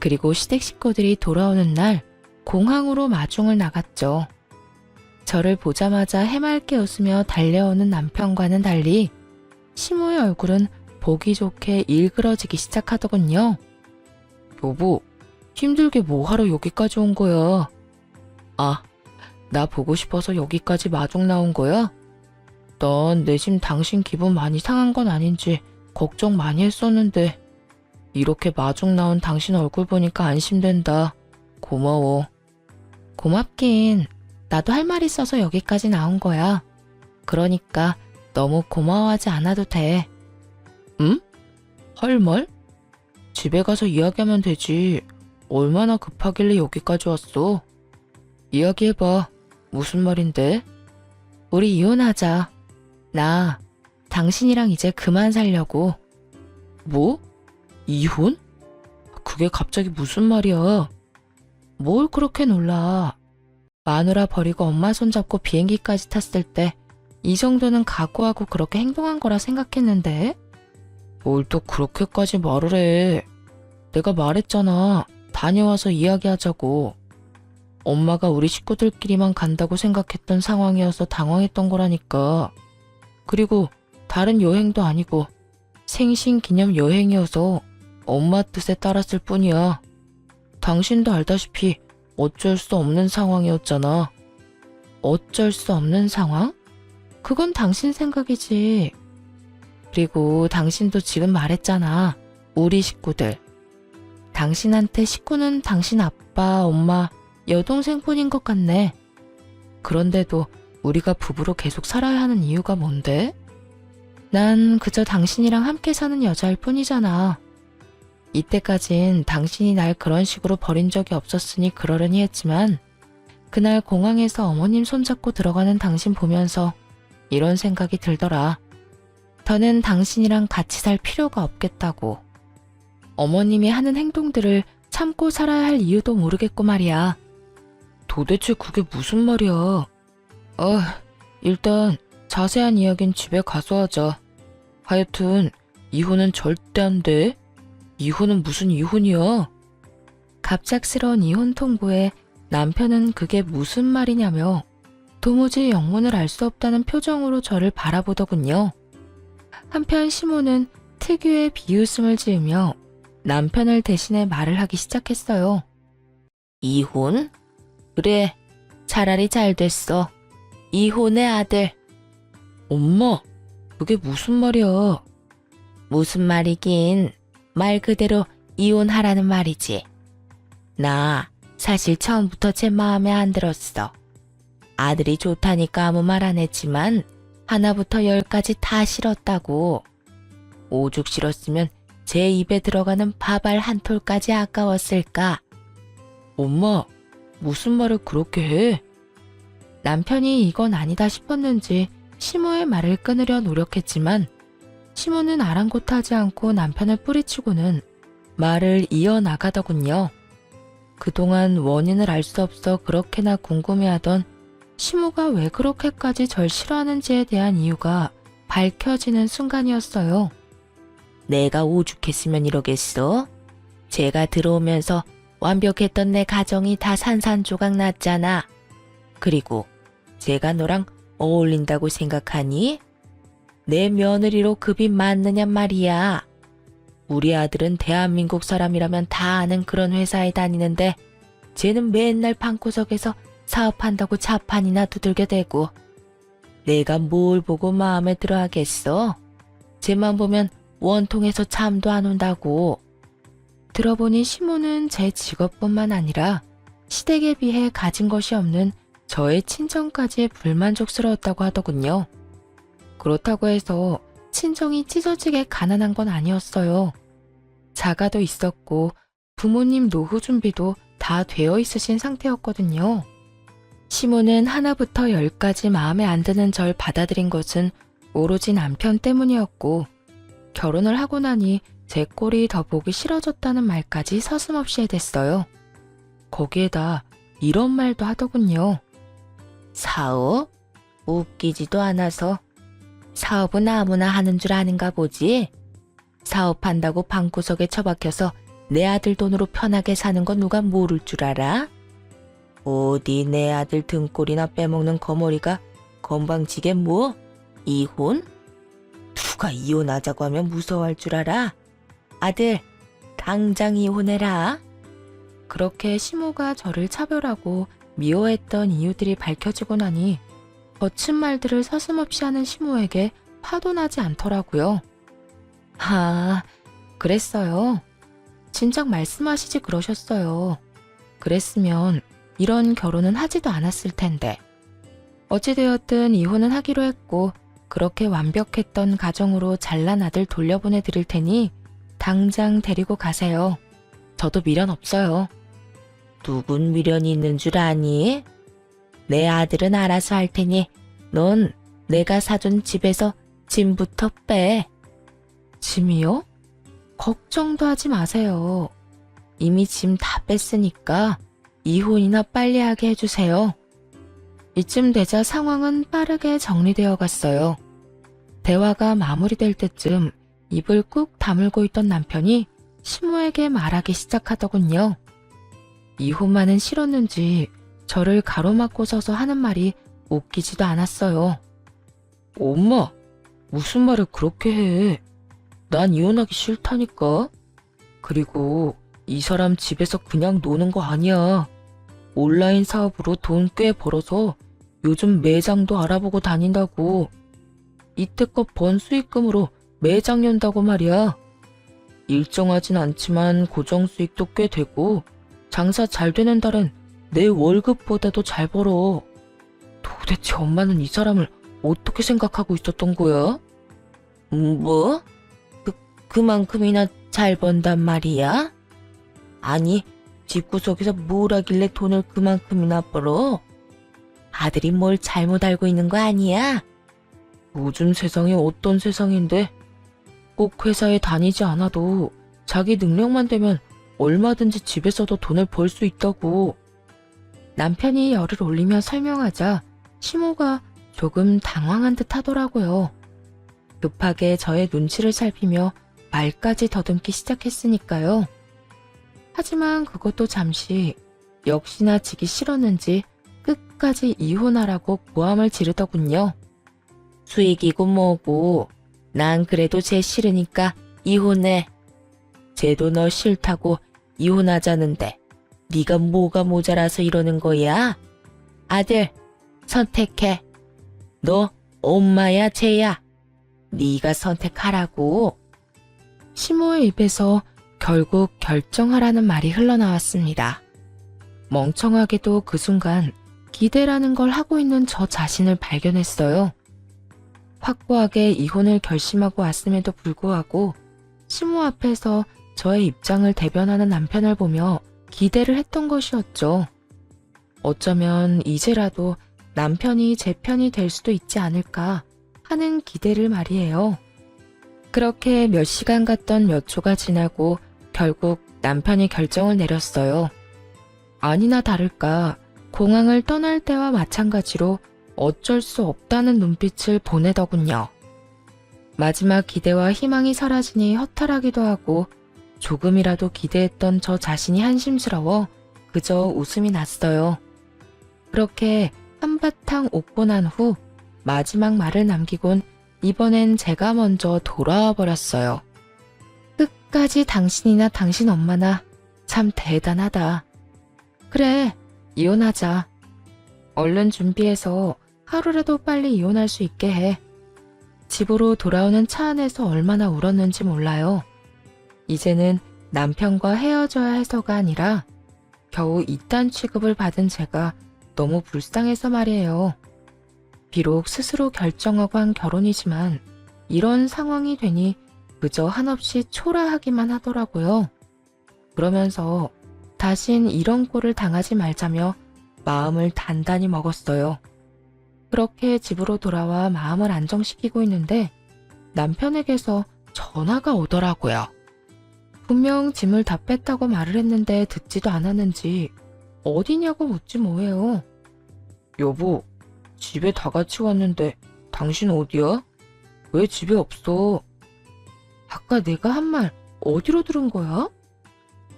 그리고 시댁 식구들이 돌아오는 날 공항으로 마중을 나갔죠. 저를 보자마자 해맑게 웃으며 달려오는 남편과는 달리 시모의 얼굴은 보기 좋게 일그러지기 시작하더군요. 여보, 힘들게 뭐 하러 여기까지 온 거야? 아, 나 보고 싶어서 여기까지 마중 나온 거야? 난 내심 당신 기분 많이 상한 건 아닌지 걱정 많이 했었는데 이렇게 마중 나온 당신 얼굴 보니까 안심된다. 고마워. 고맙긴. 나도 할 말 있어서 여기까지 나온 거야. 그러니까 너무 고마워하지 않아도 돼. 응? 할 말? 집에 가서 이야기하면 되지. 얼마나 급하길래 여기까지 왔어? 이야기해봐. 무슨 말인데? 우리 이혼하자. 나 당신이랑 이제 그만 살려고. 뭐? 이혼? 그게 갑자기 무슨 말이야? 뭘 그렇게 놀라. 마누라 버리고 엄마 손잡고 비행기까지 탔을 때 이 정도는 각오하고 그렇게 행동한 거라 생각했는데? 뭘 또 그렇게까지 말을 해. 내가 말했잖아. 다녀와서 이야기하자고. 엄마가 우리 식구들끼리만 간다고 생각했던 상황이어서 당황했던 거라니까. 그리고 다른 여행도 아니고 생신기념 여행이어서 엄마 뜻에 따랐을 뿐이야. 당신도 알다시피 어쩔 수 없는 상황이었잖아. 어쩔 수 없는 상황? 그건 당신 생각이지. 그리고 당신도 지금 말했잖아. 우리 식구들. 당신한테 식구는 당신 아빠, 엄마, 여동생뿐인 것 같네. 그런데도 우리가 부부로 계속 살아야 하는 이유가 뭔데? 난 그저 당신이랑 함께 사는 여자일 뿐이잖아. 이때까진 당신이 날 그런 식으로 버린 적이 없었으니 그러려니 했지만 그날 공항에서 어머님 손잡고 들어가는 당신 보면서 이런 생각이 들더라. 더는 당신이랑 같이 살 필요가 없겠다고. 어머님이 하는 행동들을 참고 살아야 할 이유도 모르겠고 말이야. 도대체 그게 무슨 말이야? 일단 자세한 이야기는 집에 가서 하자. 하여튼 이혼은 절대 안 돼. 이혼은 무슨 이혼이야? 갑작스러운 이혼 통보에 남편은 그게 무슨 말이냐며 도무지 영문을 알 수 없다는 표정으로 저를 바라보더군요. 한편 시모는 특유의 비웃음을 지으며 남편을 대신해 말을 하기 시작했어요. 이혼? 그래, 차라리 잘 됐어. 이혼의 아들. 엄마, 그게 무슨 말이야? 무슨 말이긴. 말 그대로 이혼하라는 말이지. 나 사실 처음부터 제 마음에 안 들었어. 아들이 좋다니까 아무 말 안 했지만 하나부터 열까지 다 싫었다고. 오죽 싫었으면 제 입에 들어가는 밥알 한 톨까지 아까웠을까. 엄마, 무슨 말을 그렇게 해? 남편이 이건 아니다 싶었는지 시모의 말을 끊으려 노력했지만 시모는 아랑곳하지 않고 남편을 뿌리치고는 말을 이어나가더군요. 그동안 원인을 알 수 없어 그렇게나 궁금해하던 시모가 왜 그렇게까지 절 싫어하는지에 대한 이유가 밝혀지는 순간이었어요. 내가 오죽했으면 이러겠어? 제가 들어오면서 완벽했던 내 가정이 다 산산조각 났잖아. 그리고 제가 너랑 어울린다고 생각하니? 내 며느리로 급이 맞느냐 말이야. 우리 아들은 대한민국 사람이라면 다 아는 그런 회사에 다니는데 쟤는 맨날 방구석에서 사업한다고 자판이나 두들겨 대고 내가 뭘 보고 마음에 들어 하겠어? 쟤만 보면 원통에서 잠도 안 온다고. 들어보니 시모는 제 직업뿐만 아니라 시댁에 비해 가진 것이 없는 저의 친정까지 불만족스러웠다고 하더군요. 그렇다고 해서 친정이 찢어지게 가난한 건 아니었어요. 자가도 있었고 부모님 노후 준비도 다 되어 있으신 상태였거든요. 시모는 하나부터 열까지 마음에 안 드는 절 받아들인 것은 오로지 남편 때문이었고 결혼을 하고 나니 제 꼴이 더 보기 싫어졌다는 말까지 서슴없이 해댔어요. 거기에다 이런 말도 하더군요. 사업? 웃기지도 않아서. 사업은 아무나 하는 줄 아는가 보지. 사업한다고 방구석에 처박혀서 내 아들 돈으로 편하게 사는 건 누가 모를 줄 알아? 어디 내 아들 등골이나 빼먹는 거머리가 건방지게 뭐? 이혼? 누가 이혼하자고 하면 무서워할 줄 알아? 아들, 당장 이혼해라. 그렇게 시모가 저를 차별하고 미워했던 이유들이 밝혀지고 나니 거친 말들을 서슴없이 하는 시모에게 화도 나지 않더라고요. 아, 그랬어요. 진작 말씀하시지 그러셨어요. 그랬으면 이런 결혼은 하지도 않았을 텐데. 어찌되었든 이혼은 하기로 했고 그렇게 완벽했던 가정으로 잘난 아들 돌려보내 드릴 테니 당장 데리고 가세요. 저도 미련 없어요. 누군 미련이 있는 줄 아니? 내 아들은 알아서 할 테니 넌 내가 사준 집에서 짐부터 빼. 짐이요? 걱정도 하지 마세요. 이미 짐 다 뺐으니까 이혼이나 빨리 하게 해주세요. 이쯤 되자 상황은 빠르게 정리되어 갔어요. 대화가 마무리될 때쯤 입을 꾹 다물고 있던 남편이 시모에게 말하기 시작하더군요. 이혼만은 싫었는지 저를 가로막고 서서 하는 말이 웃기지도 않았어요. 엄마, 무슨 말을 그렇게 해? 난 이혼하기 싫다니까. 그리고 이 사람 집에서 그냥 노는 거 아니야. 온라인 사업으로 돈 꽤 벌어서 요즘 매장도 알아보고 다닌다고. 이때껏 번 수익금으로 매장 연다고 말이야. 일정하진 않지만 고정 수익도 꽤 되고 장사 잘 되는 달엔 내 월급보다도 잘 벌어. 도대체 엄마는 이 사람을 어떻게 생각하고 있었던 거야? 뭐? 그만큼이나 잘 번단 말이야? 아니, 집구석에서 뭘 하길래 돈을 그만큼이나 벌어? 아들이 뭘 잘못 알고 있는 거 아니야? 요즘 세상이 어떤 세상인데 꼭 회사에 다니지 않아도 자기 능력만 되면 얼마든지 집에서도 돈을 벌 수 있다고. 남편이 열을 올리며 설명하자 시모가 조금 당황한 듯 하더라고요. 급하게 저의 눈치를 살피며 말까지 더듬기 시작했으니까요. 하지만 그것도 잠시 역시나 지기 싫었는지 끝까지 이혼하라고 고함을 지르더군요. 수익이고 뭐고 난 그래도 쟤 싫으니까 이혼해. 쟤도 너 싫다고 이혼하자는데 네가 뭐가 모자라서 이러는 거야? 아들, 선택해. 너 엄마야 쟤야? 네가 선택하라고. 시모의 입에서 결국 결정하라는 말이 흘러나왔습니다. 멍청하게도 그 순간 기대라는 걸 하고 있는 저 자신을 발견했어요. 확고하게 이혼을 결심하고 왔음에도 불구하고 시모 앞에서 저의 입장을 대변하는 남편을 보며 기대를 했던 것이었죠. 어쩌면 이제라도 남편이 제 편이 될 수도 있지 않을까 하는 기대를 말이에요. 그렇게 몇 시간 갔던 몇 초가 지나고 결국 남편이 결정을 내렸어요. 아니나 다를까 공항을 떠날 때와 마찬가지로 어쩔 수 없다는 눈빛을 보내더군요. 마지막 기대와 희망이 사라지니 허탈하기도 하고 조금이라도 기대했던 저 자신이 한심스러워 그저 웃음이 났어요. 그렇게 한바탕 웃고 난 후 마지막 말을 남기곤 이번엔 제가 먼저 돌아와 버렸어요. 끝까지 당신이나 당신 엄마나 참 대단하다. 그래, 이혼하자. 얼른 준비해서 하루라도 빨리 이혼할 수 있게 해. 집으로 돌아오는 차 안에서 얼마나 울었는지 몰라요. 이제는 남편과 헤어져야 해서가 아니라 겨우 이딴 취급을 받은 제가 너무 불쌍해서 말이에요. 비록 스스로 결정하고 한 결혼이지만 이런 상황이 되니 그저 한없이 초라하기만 하더라고요. 그러면서 다신 이런 꼴을 당하지 말자며 마음을 단단히 먹었어요. 그렇게 집으로 돌아와 마음을 안정시키고 있는데 남편에게서 전화가 오더라고요. 분명 짐을 다 뺐다고 말을 했는데 듣지도 않았는지 어디냐고 묻지 뭐해요. 여보, 집에 다 같이 왔는데 당신 어디야? 왜 집에 없어? 아까 내가 한 말 어디로 들은 거야?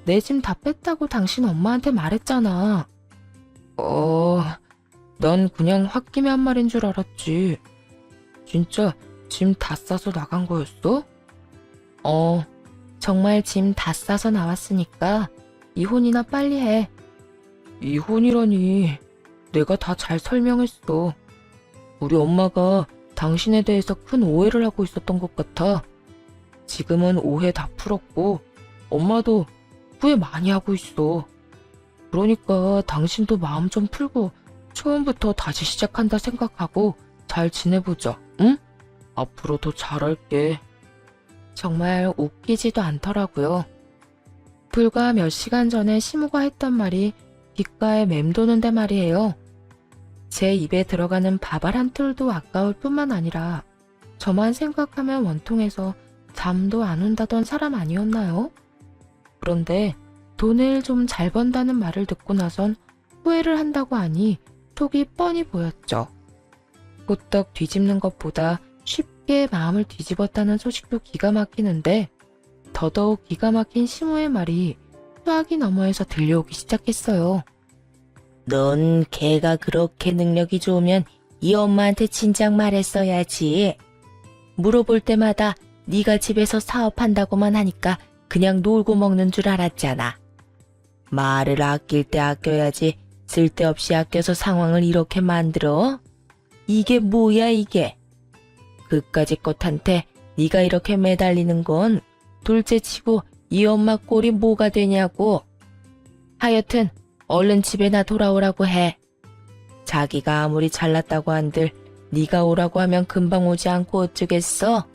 내 짐 다 뺐다고 당신 엄마한테 말했잖아. 난 그냥 홧김에 한 말인 줄 알았지. 진짜 짐 다 싸서 나간 거였어? 정말 짐 다 싸서 나왔으니까 이혼이나 빨리 해. 이혼이라니. 내가 다 잘 설명했어. 우리 엄마가 당신에 대해서 큰 오해를 하고 있었던 것 같아. 지금은 오해 다 풀었고 엄마도 후회 많이 하고 있어. 그러니까 당신도 마음 좀 풀고 처음부터 다시 시작한다 생각하고 잘 지내보자, 응? 앞으로 더 잘할게. 정말 웃기지도 않더라고요. 불과 몇 시간 전에 시모가 했던 말이 귓가에 맴도는데 말이에요. 제 입에 들어가는 밥알 한 톨도 아까울 뿐만 아니라 저만 생각하면 원통해서 잠도 안 온다던 사람 아니었나요? 그런데 돈을 좀 잘 번다는 말을 듣고 나선 후회를 한다고 하니 속이 뻔히 보였죠. 호떡 뒤집는 것보다 쉽게 마음을 뒤집었다는 소식도 기가 막히는데 더더욱 기가 막힌 시모의 말이 수화기 너머에서 들려오기 시작했어요. 넌 걔가 그렇게 능력이 좋으면 이 엄마한테 진작 말했어야지. 물어볼 때마다 네가 집에서 사업한다고만 하니까 그냥 놀고 먹는 줄 알았잖아. 말을 아낄 때 아껴야지 쓸데없이 아껴서 상황을 이렇게 만들어? 이게 뭐야 이게? 그까짓 것한테 네가 이렇게 매달리는 건 둘째치고 이 엄마 꼴이 뭐가 되냐고. 하여튼 얼른 집에나 돌아오라고 해. 자기가 아무리 잘났다고 한들 네가 오라고 하면 금방 오지 않고 어쩌겠어?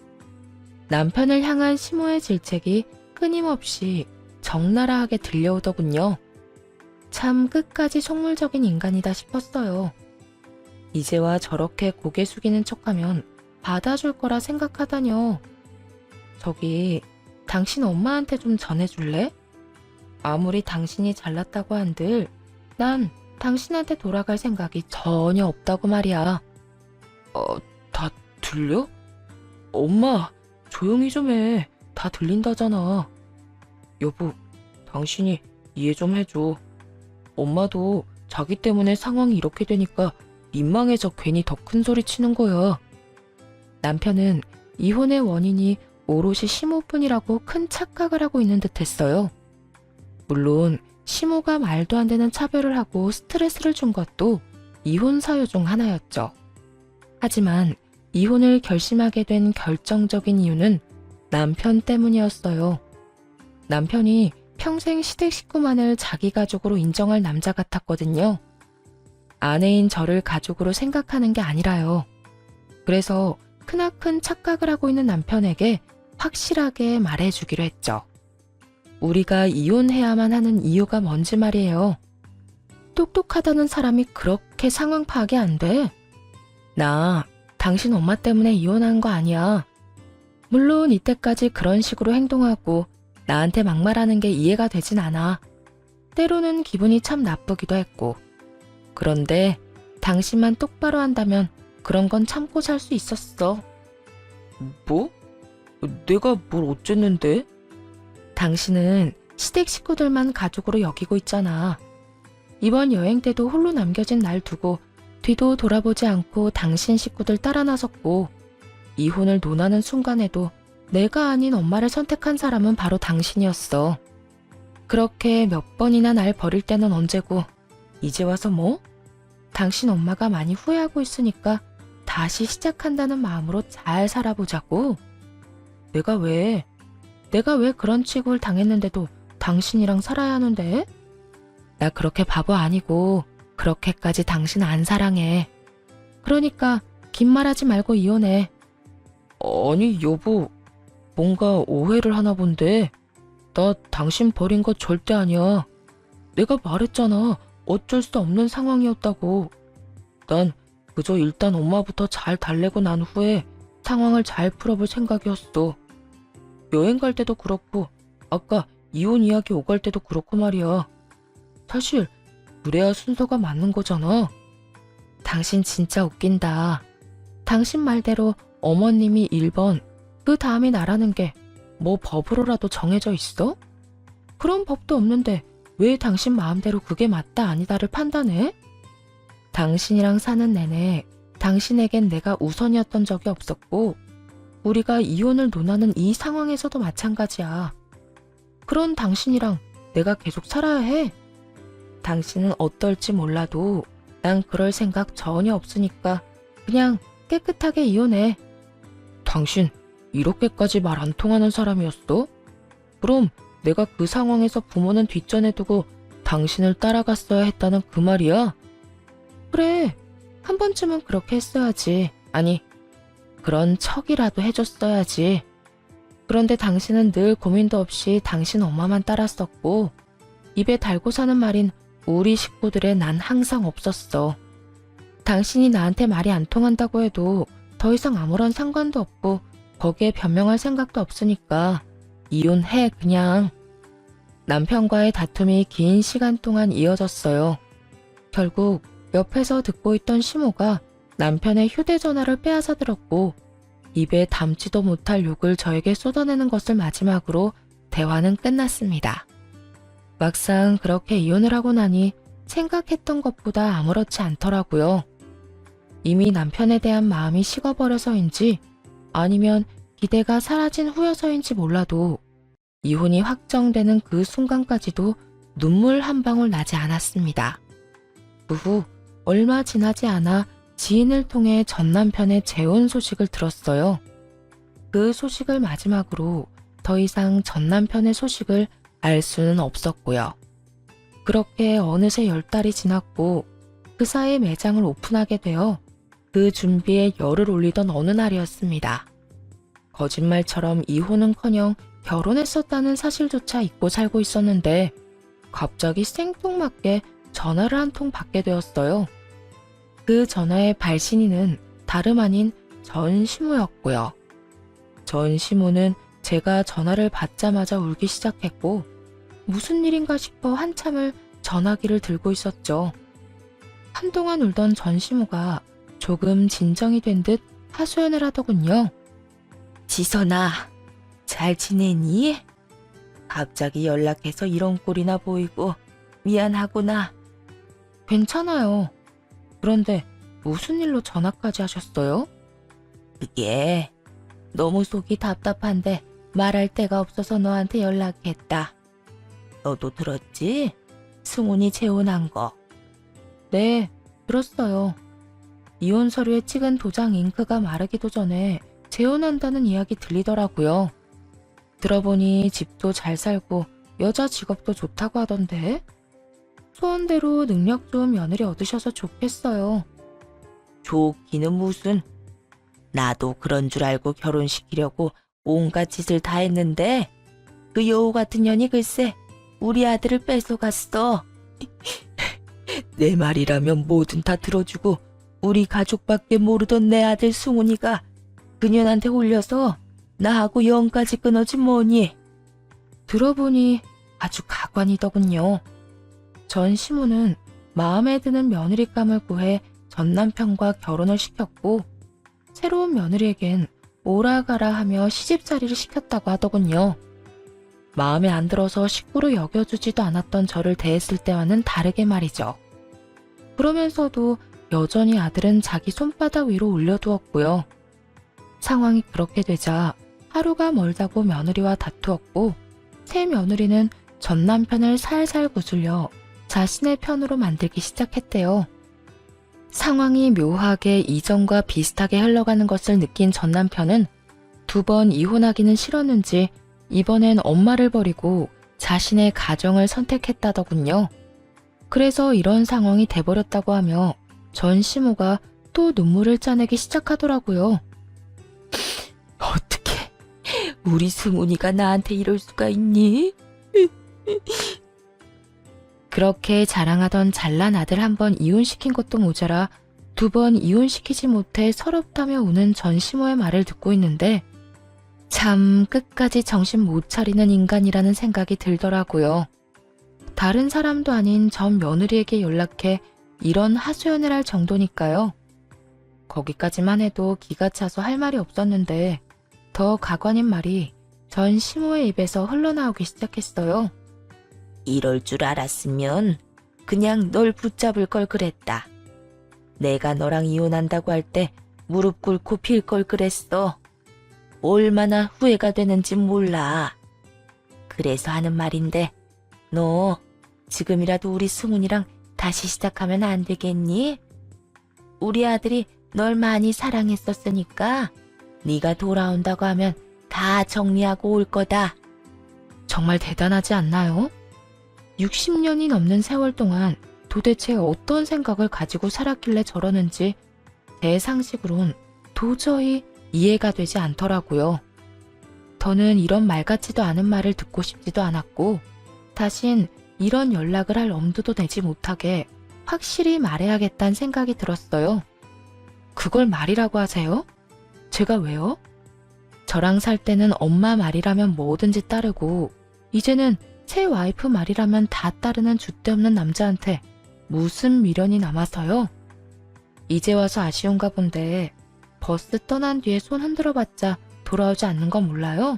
남편을 향한 시모의 질책이 끊임없이 적나라하게 들려오더군요. 참 끝까지 속물적인 인간이다 싶었어요. 이제와 저렇게 고개 숙이는 척하면 받아줄 거라 생각하다뇨. 저기 당신 엄마한테 좀 전해줄래? 아무리 당신이 잘났다고 한들 난 당신한테 돌아갈 생각이 전혀 없다고 말이야. 다 들려? 엄마, 조용히 좀 해. 다 들린다잖아. 여보, 당신이 이해 좀 해줘. 엄마도 자기 때문에 상황이 이렇게 되니까 민망해서 괜히 더 큰 소리 치는 거야. 남편은 이혼의 원인이 오롯이 시모뿐이라고 큰 착각을 하고 있는 듯 했어요. 물론 시모가 말도 안 되는 차별을 하고 스트레스를 준 것도 이혼 사유 중 하나였죠. 하지만 이혼을 결심하게 된 결정적인 이유는 남편 때문이었어요. 남편이 평생 시댁 식구만을 자기 가족으로 인정할 남자 같았거든요. 아내인 저를 가족으로 생각하는 게 아니라요. 그래서 크나큰 착각을 하고 있는 남편에게 확실하게 말해주기로 했죠. 우리가 이혼해야만 하는 이유가 뭔지 말이에요. 똑똑하다는 사람이 그렇게 상황 파악이 안 돼. 나 당신 엄마 때문에 이혼한 거 아니야. 물론 이때까지 그런 식으로 행동하고 나한테 막말하는 게 이해가 되진 않아. 때로는 기분이 참 나쁘기도 했고. 그런데 당신만 똑바로 한다면 그런 건 참고 살 수 있었어. 뭐? 내가 뭘 어쨌는데? 당신은 시댁 식구들만 가족으로 여기고 있잖아. 이번 여행 때도 홀로 남겨진 날 두고 뒤도 돌아보지 않고 당신 식구들 따라 나섰고 이혼을 논하는 순간에도 내가 아닌 엄마를 선택한 사람은 바로 당신이었어. 그렇게 몇 번이나 날 버릴 때는 언제고 이제 와서 뭐? 당신 엄마가 많이 후회하고 있으니까 다시 시작한다는 마음으로 잘 살아보자고. 내가 왜 그런 취급을 당했는데도 당신이랑 살아야 하는데? 나 그렇게 바보 아니고 그렇게까지 당신 안 사랑해. 그러니까 긴 말하지 말고 이혼해. 아니 여보, 뭔가 오해를 하나 본데. 나 당신 버린 거 절대 아니야. 내가 말했잖아. 어쩔 수 없는 상황이었다고. 난 그저 일단 엄마부터 잘 달래고 난 후에 상황을 잘 풀어볼 생각이었어. 여행 갈 때도 그렇고 아까 이혼 이야기 오갈 때도 그렇고 말이야. 사실 그래야 순서가 맞는 거잖아. 당신 진짜 웃긴다. 당신 말대로 어머님이 1번, 그 다음이 나라는 게 뭐 법으로라도 정해져 있어? 그런 법도 없는데 왜 당신 마음대로 그게 맞다 아니다를 판단해? 당신이랑 사는 내내 당신에겐 내가 우선이었던 적이 없었고 우리가 이혼을 논하는 이 상황에서도 마찬가지야. 그런 당신이랑 내가 계속 살아야 해. 당신은 어떨지 몰라도 난 그럴 생각 전혀 없으니까 그냥 깨끗하게 이혼해. 당신 이렇게까지 말 안 통하는 사람이었어? 그럼 내가 그 상황에서 부모는 뒷전에 두고 당신을 따라갔어야 했다는 그 말이야? 그래, 한 번쯤은 그렇게 했어야지. 아니, 그런 척이라도 해줬어야지. 그런데 당신은 늘 고민도 없이 당신 엄마만 따랐었고 입에 달고 사는 말인 우리 식구들의 난 항상 없었어. 당신이 나한테 말이 안 통한다고 해도 더 이상 아무런 상관도 없고 거기에 변명할 생각도 없으니까 이혼해 그냥. 남편과의 다툼이 긴 시간 동안 이어졌어요. 결국 옆에서 듣고 있던 시모가 남편의 휴대전화를 빼앗아 들었고 입에 담지도 못할 욕을 저에게 쏟아내는 것을 마지막으로 대화는 끝났습니다. 막상 그렇게 이혼을 하고 나니 생각했던 것보다 아무렇지 않더라고요. 이미 남편에 대한 마음이 식어버려서인지 아니면 기대가 사라진 후여서인지 몰라도 이혼이 확정되는 그 순간까지도 눈물 한 방울 나지 않았습니다. 그 후 얼마 지나지 않아 지인을 통해 전 남편의 재혼 소식을 들었어요. 그 소식을 마지막으로 더 이상 전 남편의 소식을 알 수는 없었고요. 그렇게 어느새 10달이 지났고 그 사이 매장을 오픈하게 되어 그 준비에 열을 올리던 어느 날이었습니다. 거짓말처럼 이혼은커녕 결혼했었다는 사실조차 잊고 살고 있었는데 갑자기 생뚱맞게 전화를 한 통 받게 되었어요. 그 전화의 발신인은 다름 아닌 전시모였고요. 전시모는 제가 전화를 받자마자 울기 시작했고 무슨 일인가 싶어 한참을 전화기를 들고 있었죠. 한동안 울던 전시모가 조금 진정이 된 듯 하소연을 하더군요. 지선아, 잘 지내니? 갑자기 연락해서 이런 꼴이나 보이고 미안하구나. 괜찮아요. 그런데 무슨 일로 전화까지 하셨어요? 그게 너무 속이 답답한데 말할 데가 없어서 너한테 연락했다. 너도 들었지? 승훈이 재혼한 거. 네, 들었어요. 이혼 서류에 찍은 도장 잉크가 마르기도 전에 재혼한다는 이야기 들리더라고요. 들어보니 집도 잘 살고 여자 직업도 좋다고 하던데 소원대로 능력 좋은 며느리 얻으셔서 좋겠어요. 좋기는 무슨. 나도 그런 줄 알고 결혼시키려고 온갖 짓을 다 했는데 그 여우 같은 년이 글쎄 우리 아들을 뺏어갔어. 내 말이라면 뭐든 다 들어주고 우리 가족밖에 모르던 내 아들 승훈이가 그년한테 홀려서 나하고 영까지 끊어지 뭐니. 들어보니 아주 가관이더군요. 전 시모는 마음에 드는 며느리감을 구해 전 남편과 결혼을 시켰고 새로운 며느리에겐 오라가라 하며 시집살이를 시켰다고 하더군요. 마음에 안 들어서 식구로 여겨주지도 않았던 저를 대했을 때와는 다르게 말이죠. 그러면서도 여전히 아들은 자기 손바닥 위로 올려두었고요. 상황이 그렇게 되자 하루가 멀다고 며느리와 다투었고 새 며느리는 전 남편을 살살 구슬려 자신의 편으로 만들기 시작했대요. 상황이 묘하게 이전과 비슷하게 흘러가는 것을 느낀 전 남편은 2번 이혼하기는 싫었는지 이번엔 엄마를 버리고 자신의 가정을 선택했다더군요. 그래서 이런 상황이 돼버렸다고 하며 전 시모가 또 눈물을 짜내기 시작하더라고요. 어떻게 우리 승훈이가 나한테 이럴 수가 있니? 그렇게 자랑하던 잘난 아들 한 번 이혼시킨 것도 모자라 2번 이혼시키지 못해 서럽다며 우는 전 시모의 말을 듣고 있는데 참 끝까지 정신 못 차리는 인간이라는 생각이 들더라고요. 다른 사람도 아닌 전 며느리에게 연락해 이런 하소연을 할 정도니까요. 거기까지만 해도 기가 차서 할 말이 없었는데 더 가관인 말이 전 시모의 입에서 흘러나오기 시작했어요. 이럴 줄 알았으면 그냥 널 붙잡을 걸 그랬다. 내가 너랑 이혼한다고 할 때 무릎 꿇고 빌 걸 그랬어. 얼마나 후회가 되는지 몰라. 그래서 하는 말인데 너 지금이라도 우리 승훈이랑 다시 시작하면 안 되겠니? 우리 아들이 널 많이 사랑했었으니까 네가 돌아온다고 하면 다 정리하고 올 거다. 정말 대단하지 않나요? 60년이 넘는 세월 동안 도대체 어떤 생각을 가지고 살았길래 저러는지 제 상식으론 도저히 이해가 되지 않더라고요. 더는 이런 말 같지도 않은 말을 듣고 싶지도 않았고 다신 이런 연락을 할 엄두도 내지 못하게 확실히 말해야겠다는 생각이 들었어요. 그걸 말이라고 하세요? 제가 왜요? 저랑 살 때는 엄마 말이라면 뭐든지 따르고 이제는 새 와이프 말이라면 다 따르는 줏대없는 남자한테 무슨 미련이 남아서요? 이제 와서 아쉬운가 본데 버스 떠난 뒤에 손 흔들어봤자 돌아오지 않는 건 몰라요?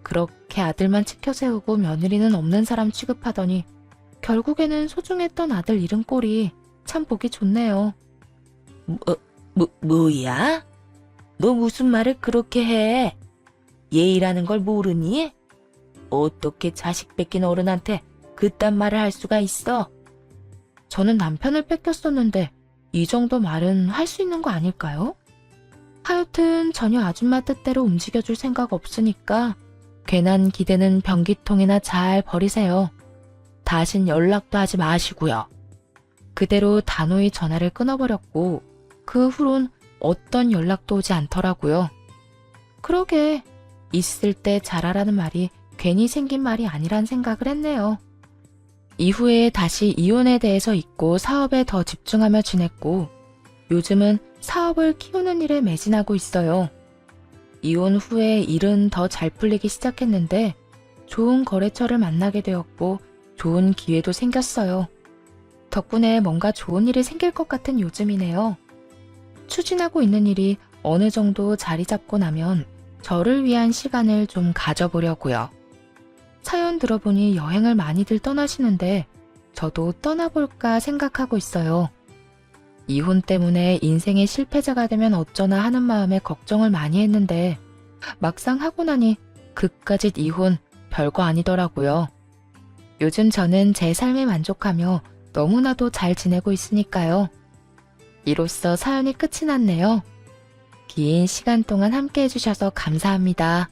그렇게 아들만 치켜세우고 며느리는 없는 사람 취급하더니 결국에는 소중했던 아들 잃은 꼴이 참 보기 좋네요. 뭐야? 너 무슨 말을 그렇게 해? 예의라는 걸 모르니? 어떻게 자식 뺏긴 어른한테 그딴 말을 할 수가 있어? 저는 남편을 뺏겼었는데 이 정도 말은 할 수 있는 거 아닐까요? 하여튼 전혀 아줌마 뜻대로 움직여줄 생각 없으니까 괜한 기대는 변기통에나 잘 버리세요. 다신 연락도 하지 마시고요. 그대로 단호히 전화를 끊어버렸고 그 후론 어떤 연락도 오지 않더라고요. 그러게 있을 때 잘하라는 말이 괜히 생긴 말이 아니란 생각을 했네요. 이후에 다시 이혼에 대해서 잊고 사업에 더 집중하며 지냈고 요즘은 사업을 키우는 일에 매진하고 있어요. 이혼 후에 일은 더 잘 풀리기 시작했는데 좋은 거래처를 만나게 되었고 좋은 기회도 생겼어요. 덕분에 뭔가 좋은 일이 생길 것 같은 요즘이네요. 추진하고 있는 일이 어느 정도 자리 잡고 나면 저를 위한 시간을 좀 가져보려고요. 사연 들어보니 여행을 많이들 떠나시는데 저도 떠나볼까 생각하고 있어요. 이혼 때문에 인생의 실패자가 되면 어쩌나 하는 마음에 걱정을 많이 했는데 막상 하고 나니 그깟 이혼 별거 아니더라고요. 요즘 저는 제 삶에 만족하며 너무나도 잘 지내고 있으니까요. 이로써 사연이 끝이 났네요. 긴 시간 동안 함께 해주셔서 감사합니다.